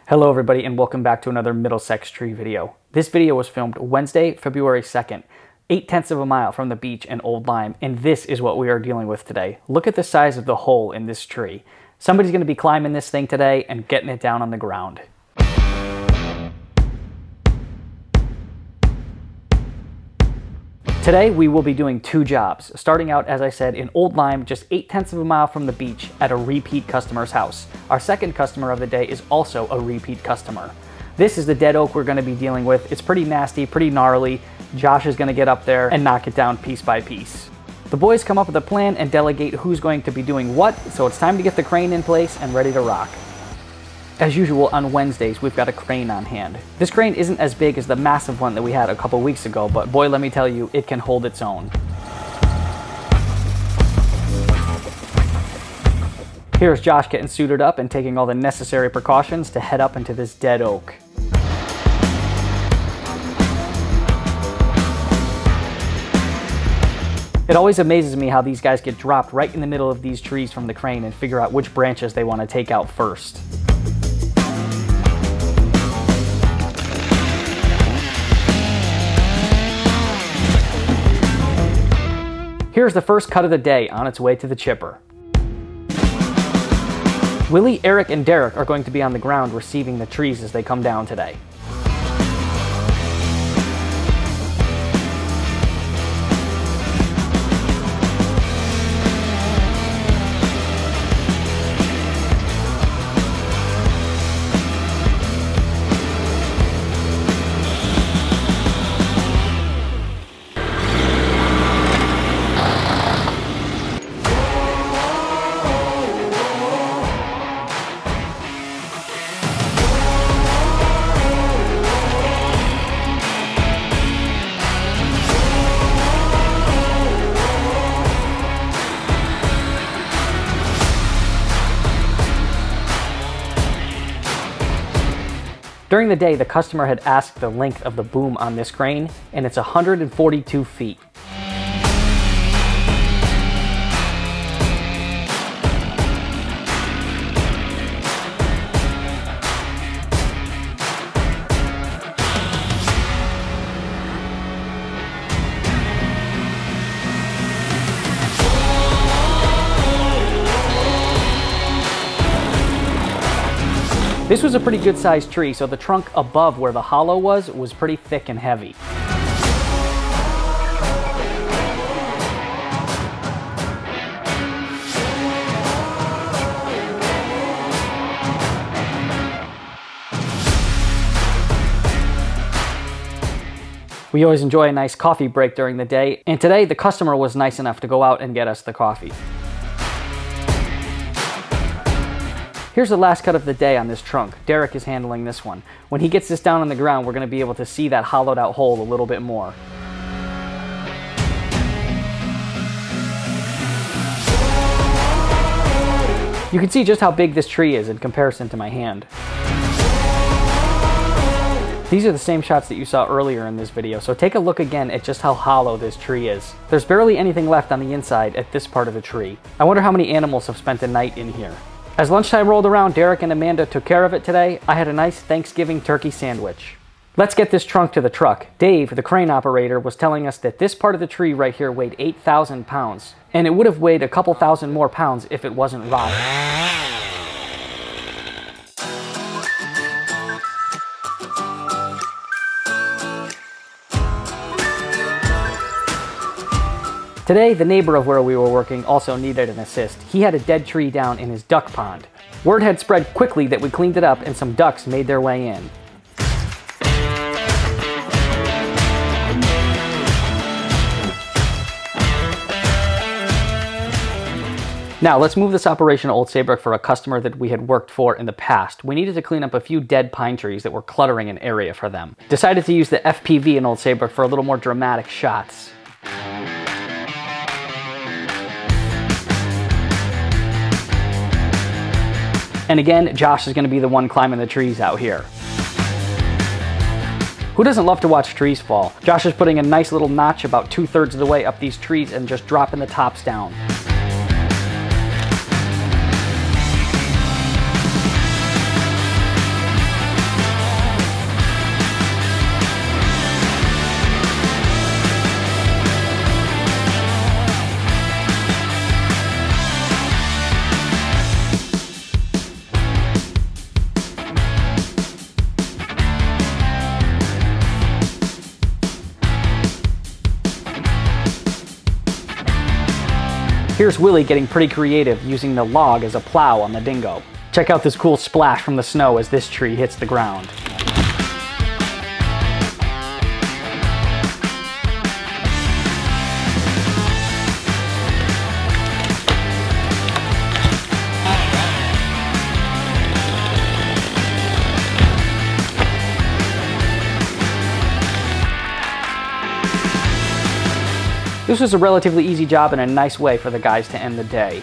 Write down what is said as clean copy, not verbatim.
Hello everybody and welcome back to another Middlesex tree video. This video was filmed Wednesday, February 2nd, 0.8 of a mile from the beach in Old Lyme, and this is what we are dealing with today. Look at the size of the hole in this tree. Somebody's going to be climbing this thing today and getting it down on the ground. Today we will be doing two jobs, starting out, as I said, in Old Lyme, just 0.8 of a mile from the beach at a repeat customer's house. Our second customer of the day is also a repeat customer. This is the dead oak we're going to be dealing with. It's pretty nasty, pretty gnarly. Josh is going to get up there and knock it down piece by piece. The boys come up with a plan and delegate who's going to be doing what, so it's time to get the crane in place and ready to rock. As usual, on Wednesdays, we've got a crane on hand. This crane isn't as big as the massive one that we had a couple weeks ago, but boy, let me tell you, it can hold its own. Here's Josh getting suited up and taking all the necessary precautions to head up into this dead oak. It always amazes me how these guys get dropped right in the middle of these trees from the crane and figure out which branches they want to take out first. Here's the first cut of the day on its way to the chipper. Willie, Eric, and Derek are going to be on the ground receiving the trees as they come down today. During the day, the customer had asked the length of the boom on this crane, and it's 142 feet. This was a pretty good sized tree, so the trunk above where the hollow was pretty thick and heavy. We always enjoy a nice coffee break during the day, and today the customer was nice enough to go out and get us the coffee. Here's the last cut of the day on this trunk. Derek is handling this one. When he gets this down on the ground, we're going to be able to see that hollowed out hole a little bit more. You can see just how big this tree is in comparison to my hand. These are the same shots that you saw earlier in this video, so take a look again at just how hollow this tree is. There's barely anything left on the inside at this part of the tree. I wonder how many animals have spent the night in here. As lunchtime rolled around, Derek and Amanda took care of it today. I had a nice Thanksgiving turkey sandwich. Let's get this trunk to the truck. Dave, the crane operator, was telling us that this part of the tree right here weighed 8,000 pounds, and it would have weighed a couple thousand more pounds if it wasn't rotted. Today, the neighbor of where we were working also needed an assist. He had a dead tree down in his duck pond. Word had spread quickly that we cleaned it up and some ducks made their way in. Now, let's move this operation to Old Saybrook for a customer that we had worked for in the past. We needed to clean up a few dead pine trees that were cluttering an area for them. Decided to use the FPV in Old Saybrook for a little more dramatic shots. And again, Josh is going to be the one climbing the trees out here. Who doesn't love to watch trees fall? Josh is putting a nice little notch about 2/3 of the way up these trees and just dropping the tops down. Here's Willie getting pretty creative, using the log as a plow on the dingo. Check out this cool splash from the snow as this tree hits the ground. This was a relatively easy job and a nice way for the guys to end the day.